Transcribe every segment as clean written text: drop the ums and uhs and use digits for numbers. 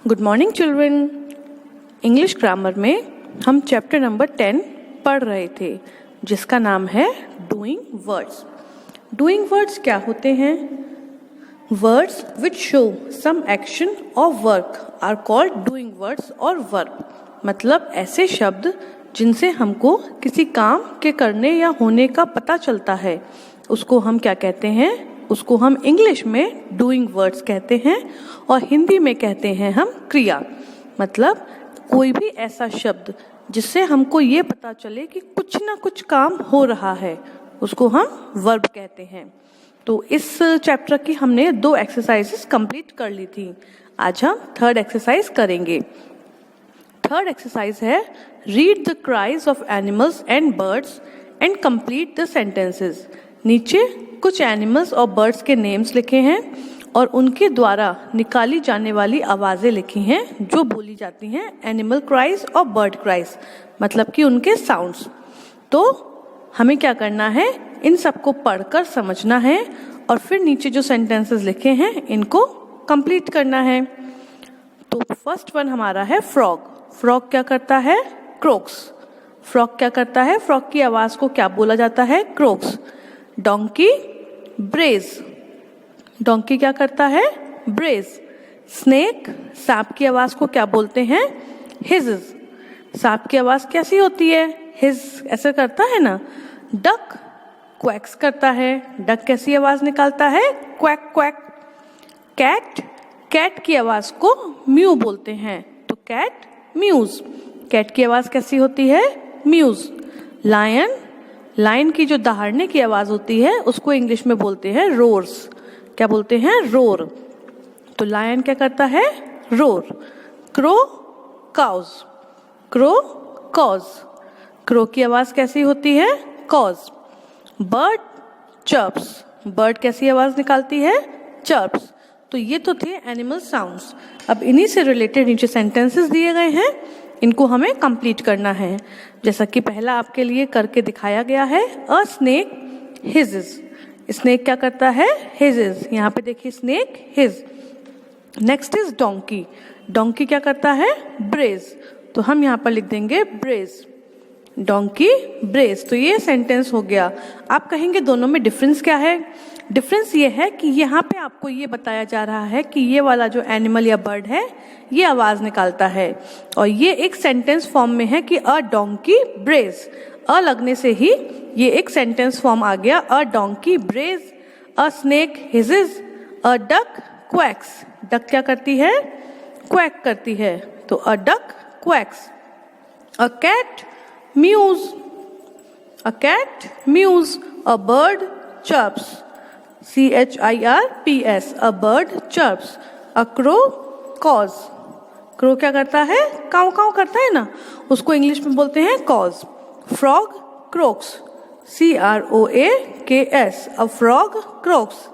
Good morning children. English grammar में हम chapter number 10 पढ़ रहे थे जिसका नाम है डूइंग वर्ड्स। डूइंग वर्ड्स क्या होते हैं? Words which show some action और work are called doing words और वर्ब। मतलब ऐसे शब्द जिनसे हमको किसी काम के करने या होने का पता चलता है उसको हम क्या कहते हैं? उसको हम इंग्लिश में डूइंग वर्ड्स कहते हैं और हिंदी में कहते हैं हम क्रिया। मतलब कोई भी ऐसा शब्द जिससे हमको ये पता चले कि कुछ ना कुछ काम हो रहा है उसको हम वर्ब कहते हैं। तो इस चैप्टर की हमने 2 एक्सरसाइजेस कंप्लीट कर ली थी। आज हम 3rd एक्सरसाइज करेंगे। 3rd एक्सरसाइज है read the cries of animals and birds and complete the sentences. नीचे कुछ एनिमल्स और बर्ड्स के नेम्स लिखे हैं और उनके द्वारा निकाली जाने वाली आवाजें लिखी हैं जो बोली जाती हैं एनिमल क्राइज और बर्ड क्राइज, मतलब कि उनके साउंड्स। तो हमें क्या करना है? इन सबको पढ़कर समझना है और फिर नीचे जो सेंटेंसेस लिखे हैं इनको कंप्लीट करना है। तो फर्स्ट वन हमारा है फ्रॉग। फ्रॉग क्या करता है? क्रोक्स। फ्रॉग क्या करता है? फ्रॉग की आवाज को क्या बोला जाता है? क्रोक्स। डोंकी ब्रेज। डोंकी क्या करता है? ब्रेज। स्नेक सांप की आवाज को क्या बोलते हैं? हिजेस। सांप की आवाज कैसी होती है? हिज ऐसे करता है ना। डक क्वैक्स करता है। डक कैसी आवाज निकालता है? Quack quack. कैट कैट की आवाज को म्यू बोलते हैं तो कैट म्यूज। कैट की आवाज कैसी होती है? म्यूज। लायन लायन की जो दहाड़ने की आवाज होती है उसको इंग्लिश में बोलते हैं रोर्स। क्या बोलते हैं? रोर। तो लायन क्या करता है? Roar. Crow caws. Crow caws. Crow की आवाज कैसी होती है? कॉज। बर्ड चर्प्स। बर्ड कैसी आवाज निकालती है? चर्प्स। तो ये तो थे एनिमल साउंड्स। अब इन्हीं से रिलेटेड नीचे सेंटेंसेस दिए गए हैं, इनको हमें कंप्लीट करना है। जैसा कि पहला आपके लिए करके दिखाया गया है, अ स्नेक हिजेस। स्नेक क्या करता है? हिजेस। यहाँ पे देखिए snake his. Next is donkey. Donkey क्या करता है? ब्रेज। तो हम यहाँ पर लिख देंगे ब्रेज। डोंकी ब्रेज। तो ये सेंटेंस हो गया। आप कहेंगे दोनों में डिफरेंस क्या है? डिफरेंस ये है कि यहाँ पे आपको ये बताया जा रहा है कि ये वाला जो एनिमल या बर्ड है ये आवाज निकालता है और ये एक सेंटेंस फॉर्म में है कि अ डोंकी ब्रेज। अ लगने से ही ये एक सेंटेंस फॉर्म आ गया, a donkey brays, a snake hisses, a duck quacks. Duck क्या करती है? क्वैक करती है। तो a duck quacks. A cat mews. A cat mews. A bird chirps. CHIRPS। A bird chirps. A crow caws. Crow क्या करता है? Cow cow करता है ना, उसको इंग्लिश में बोलते हैं caws. Frog croaks. CROAKS। A frog croaks.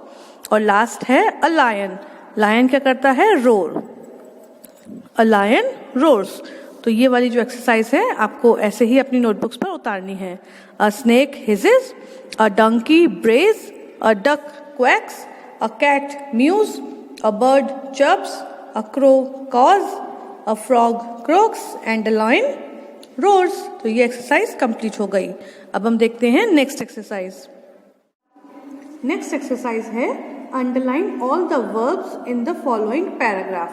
और लास्ट है अ लायन। लायन क्या करता है? रोर। A lion roars. तो ये वाली जो एक्सरसाइज है आपको ऐसे ही अपनी नोटबुक्स पर उतारनी है। A snake hisses, a donkey brays, a duck quacks, a cat mews, a bird chirps, a crow caws, a frog croaks and a lion roars। तो ये एक्सरसाइज कंप्लीट हो गई। अब हम देखते हैं नेक्स्ट एक्सरसाइज। नेक्स्ट एक्सरसाइज है underline all the verbs in the following paragraph.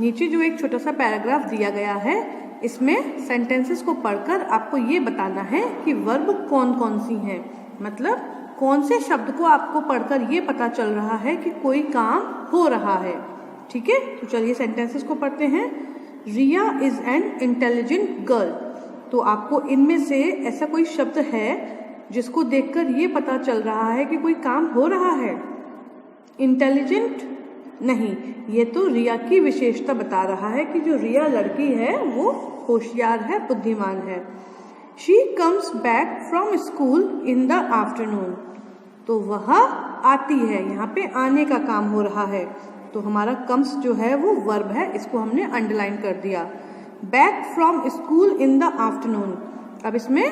नीचे जो एक छोटा सा पैराग्राफ दिया गया है इसमें सेंटेंसेस को पढ़कर आपको ये बताना है कि वर्ब कौन कौन सी हैं। मतलब कौन से शब्द को आपको पढ़कर ये पता चल रहा है कि कोई काम हो रहा है। ठीक है, तो चलिए सेंटेंसेस को पढ़ते हैं। रिया इज एन इंटेलिजेंट गर्ल। तो आपको इनमें से ऐसा कोई शब्द है जिसको देखकर ये पता चल रहा है कि कोई काम हो रहा है? इंटेलिजेंट नहीं, ये तो रिया की विशेषता बता रहा है कि जो रिया लड़की है वो होशियार है, बुद्धिमान है। She comes back from school in the afternoon। तो वह आती है, यहाँ पे आने का काम हो रहा है। तो हमारा comes जो है वो वर्ब है, इसको हमने अंडरलाइन कर दिया। Back from school in the afternoon। अब इसमें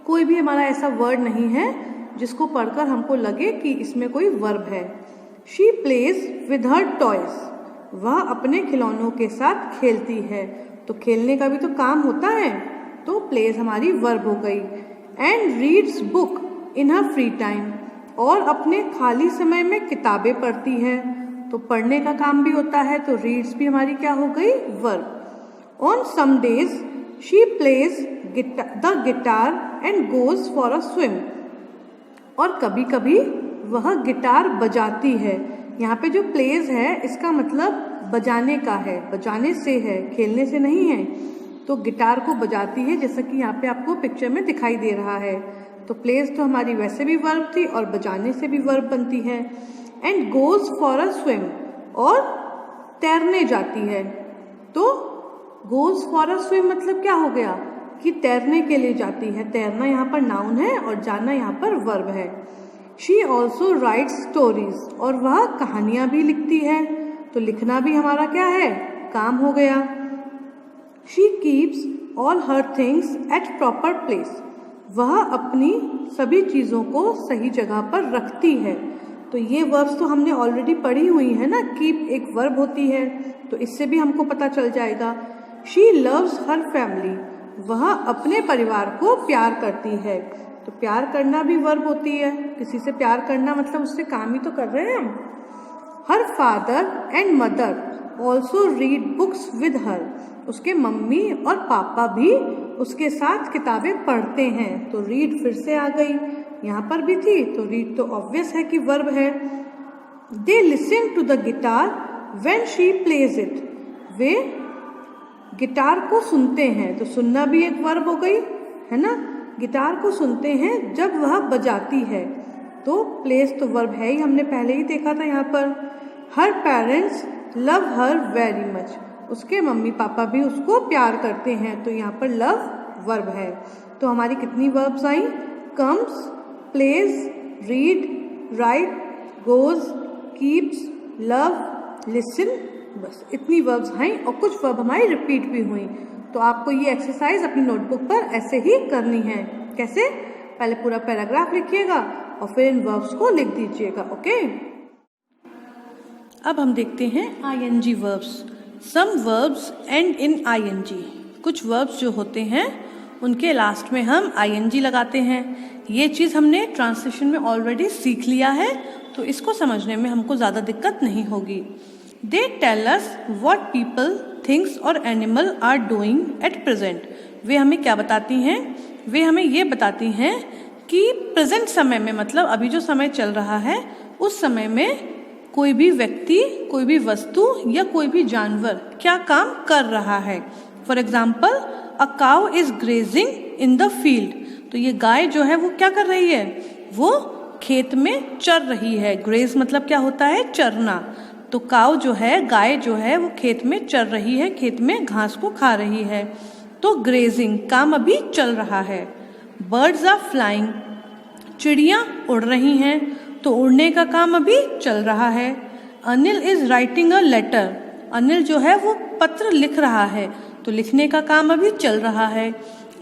कोई भी हमारा ऐसा वर्ड नहीं है जिसको पढ़कर हमको लगे कि इसमें कोई वर्ब है। She plays with her toys। वह अपने खिलौनों के साथ खेलती है। तो खेलने का भी तो काम होता है, तो प्लेज हमारी वर्ब हो गई। And reads book in her free time, और अपने खाली समय में किताबें पढ़ती है। तो पढ़ने का काम भी होता है, तो रीड्स भी हमारी क्या हो गई, verb. On some days she plays the guitar and goes for a swim, और कभी कभी वह गिटार बजाती है। यहाँ पे जो प्लेज है इसका मतलब बजाने का है, बजाने से है, खेलने से नहीं है। तो गिटार को बजाती है, जैसा कि यहाँ पे आपको पिक्चर में दिखाई दे रहा है। तो प्लेज तो हमारी वैसे भी वर्ब थी और बजाने से भी वर्ब बनती है। And goes for a swim, और तैरने जाती है। तो गोज फॉर अ स्विम मतलब क्या हो गया कि तैरने के लिए जाती है। तैरना यहाँ पर नाउन है और जाना यहाँ पर वर्ब है। शी ऑल्सो राइट्स स्टोरीज, और वह कहानियां भी लिखती है। तो लिखना भी हमारा क्या है, काम हो गया। She keeps all her things at proper place, वह अपनी सभी चीज़ों को सही जगह पर रखती है। तो ये वर्ब्स तो हमने ऑलरेडी पढ़ी हुई है ना, कीप एक वर्ब होती है, तो इससे भी हमको पता चल जाएगा। शी लव्स हर फैमिली, वह अपने परिवार को प्यार करती है। तो प्यार करना भी वर्ब होती है, किसी से प्यार करना मतलब उससे काम ही तो कर रहे हैं हम। Her father and mother also read books with her, उसके मम्मी और पापा भी उसके साथ किताबें पढ़ते हैं। तो रीड फिर से आ गई, यहाँ पर भी थी, तो रीड तो ऑब्वियस है कि वर्ब है। They listen to the guitar when she plays it, वे गिटार को सुनते हैं। तो सुनना भी एक वर्ब हो गई, है ना। गिटार को सुनते हैं जब वह बजाती है। तो प्लेस तो वर्ब है ही, हमने पहले ही देखा था यहाँ पर। Her parents love her very much, उसके मम्मी पापा भी उसको प्यार करते हैं। तो यहाँ पर लव वर्ब है। तो हमारी कितनी वर्ब्स आई, comes, plays, read, write, goes, keeps, love, listen, बस इतनी वर्ब्स आई। और कुछ वर्ब हमारी रिपीट भी हुई। तो आपको ये एक्सरसाइज अपनी नोटबुक पर ऐसे ही करनी है। कैसे, पहले पूरा पैराग्राफ लिखिएगा और फिर इन वर्ब्स को लिख दीजिएगा। ओके, अब हम देखते हैं ING verbs. Some verbs end in ING, कुछ वर्ब्स जो होते हैं उनके लास्ट में हम आईएनजी लगाते हैं। ये चीज़ हमने ट्रांसलेशन में ऑलरेडी सीख लिया है, तो इसको समझने में हमको ज़्यादा दिक्कत नहीं होगी। They tell us what people, things और animal are doing at present. वे हमें क्या बताती हैं, वे हमें ये बताती हैं कि प्रेजेंट समय में, मतलब अभी जो समय चल रहा है, उस समय में कोई भी व्यक्ति, कोई भी वस्तु या कोई भी जानवर क्या काम कर रहा है। For example, a cow is grazing in the field. तो ये गाय जो है वो क्या कर रही है, वो खेत में चर रही है। ग्रेज मतलब क्या होता है, चरना। तो काउ जो है, गाय जो है, वो खेत में चर रही है, खेत में घास को खा रही है। तो ग्रेजिंग काम अभी चल रहा है। बर्ड्स आर फ्लाइंग, चिड़ियाँ उड़ रही हैं, तो उड़ने का काम अभी चल रहा है। Anil is writing a letter, Anil जो है वो पत्र लिख रहा है, तो लिखने का काम अभी चल रहा है।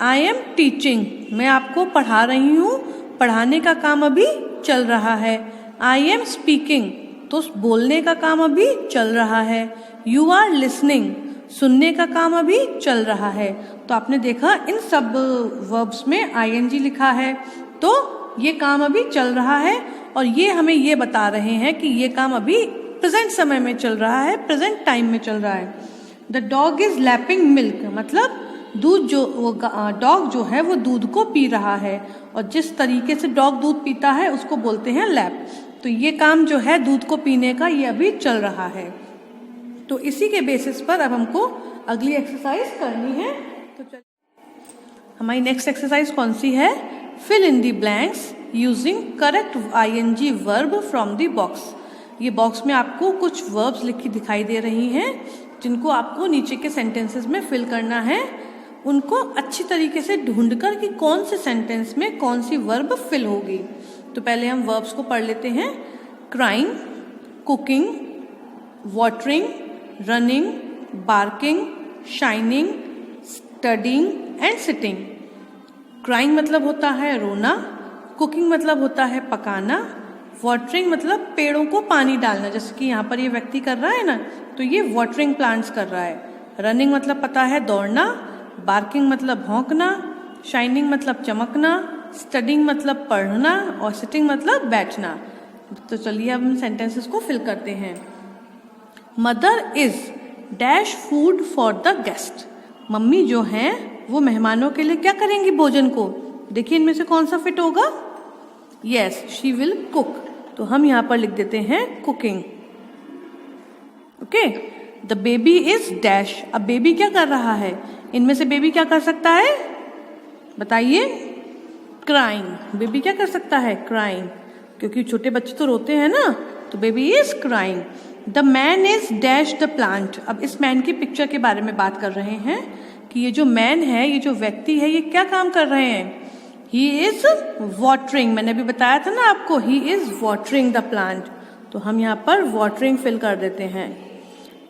आई एम टीचिंग, मैं आपको पढ़ा रही हूँ, पढ़ाने का काम अभी चल रहा है। आई एम स्पीकिंग, तो बोलने का काम अभी चल रहा है। यू आर लिसनिंग, सुनने का काम अभी चल रहा है। तो आपने देखा इन सब वर्ब्स में आईएनजी लिखा है, तो ये काम अभी चल रहा है और ये हमें ये बता रहे हैं कि ये काम अभी प्रेजेंट समय में चल रहा है, प्रेजेंट टाइम में चल रहा है। The dog is lapping milk, मतलब दूध जो वो डॉग जो है वो दूध को पी रहा है, और जिस तरीके से डॉग दूध पीता है उसको बोलते हैं लैप। तो ये काम जो है दूध को पीने का, ये अभी चल रहा है। तो इसी के बेसिस पर अब हमको अगली एक्सरसाइज करनी है। तो चलिए, हमारी नेक्स्ट एक्सरसाइज कौन सी है, fill in the blanks using correct ING verb from the box. ये बॉक्स में आपको कुछ वर्ब्स लिखी दिखाई दे रही हैं, जिनको आपको नीचे के सेंटेंसेस में फिल करना है। उनको अच्छी तरीके से ढूंढकर कि कौन से सेंटेंस में कौन सी वर्ब फिल होगी। तो पहले हम वर्ब्स को पढ़ लेते हैं। Crying, cooking, watering, running, barking, shining, studying and sitting. Crying मतलब होता है रोना, कुकिंग मतलब होता है पकाना, वाटरिंग मतलब पेड़ों को पानी डालना, जैसे कि यहाँ पर ये व्यक्ति कर रहा है ना, तो ये वाटरिंग प्लांट्स कर रहा है। रनिंग मतलब पता है दौड़ना, बार्किंग मतलब भौंकना, शाइनिंग मतलब चमकना, स्टडिंग मतलब पढ़ना और सिटिंग मतलब बैठना। तो चलिए अब हम सेंटेंसेस को फिल करते हैं। Mother is dash food for the guest. Mummy जो हैं वो मेहमानों के लिए क्या करेंगी भोजन को। देखिए इनमें से कौन सा फिट होगा। Yes, she will cook. तो हम यहाँ पर लिख देते हैं cooking. Okay, the baby is dash. अब बेबी क्या कर रहा है, इनमें से बेबी क्या कर सकता है बताइए। क्राइंग। बेबी क्या कर सकता है, क्राइंग, क्योंकि छोटे बच्चे तो रोते हैं ना, तो baby is crying. The man is dash the plant. अब इस मैन की पिक्चर के बारे में बात कर रहे हैं कि ये जो मैन है, ये जो व्यक्ति है, ये क्या काम कर रहे हैं। He is watering. मैंने अभी बताया था ना आपको, he is watering the plant. तो हम यहाँ पर वाटरिंग फिल कर देते हैं।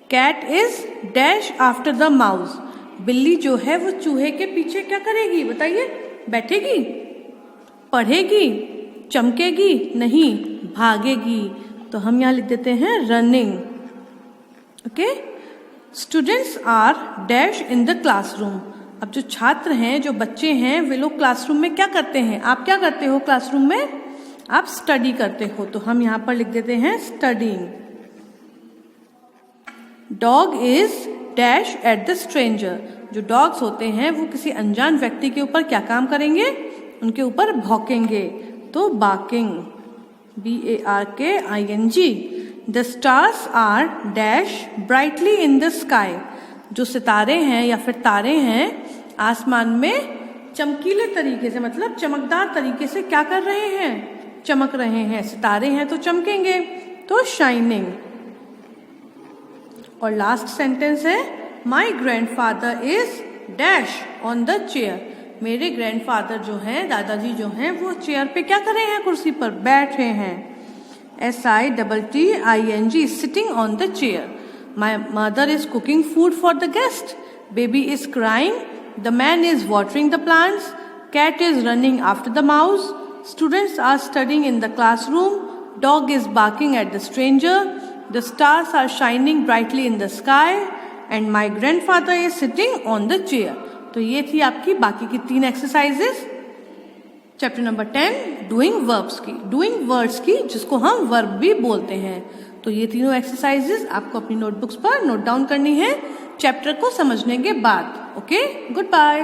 Cat is dash after the mouse. बिल्ली जो है वो चूहे के पीछे क्या करेगी बताइए। बैठेगी, पढ़ेगी, चमकेगी, नहीं भागेगी। तो हम यहाँ लिख देते हैं running. Okay, students are dash in the classroom. अब जो छात्र हैं, जो बच्चे हैं, वे लोग क्लासरूम में क्या करते हैं। आप क्या करते हो क्लासरूम में, आप स्टडी करते हो। तो हम यहाँ पर लिख देते हैं studying. Dog is dash at the stranger. जो डॉग्स होते हैं वो किसी अनजान व्यक्ति के ऊपर क्या काम करेंगे, उनके ऊपर भौंकेंगे। तो barking, BARKING। The stars are dash brightly in the sky. जो सितारे हैं या फिर तारे हैं आसमान में चमकीले तरीके से, मतलब चमकदार तरीके से क्या कर रहे हैं, चमक रहे हैं। सितारे हैं तो चमकेंगे, तो शाइनिंग। और लास्ट सेंटेंस है माई grandfather is dash on the chair. मेरे ग्रैंडफादर जो हैं, दादाजी जो हैं, वो चेयर पे क्या कर रहे हैं, कुर्सी पर बैठे हैं। SITTING, sitting on the chair. My mother is cooking food for the guest. Baby is crying. The man is watering the plants. Cat is running after the mouse. Students are studying in the classroom. Dog is barking at the stranger. The stars are shining brightly in the sky. And my grandfather is sitting on the chair. तो ये थी आपकी बाकी की 3 exercises chapter number 10 doing verbs की, doing words की, जिसको हम वर्ब भी बोलते हैं। तो ये तीनों एक्सरसाइजेस आपको अपनी नोटबुक्स पर नोट डाउन करनी है चैप्टर को समझने के बाद। Okay, good bye.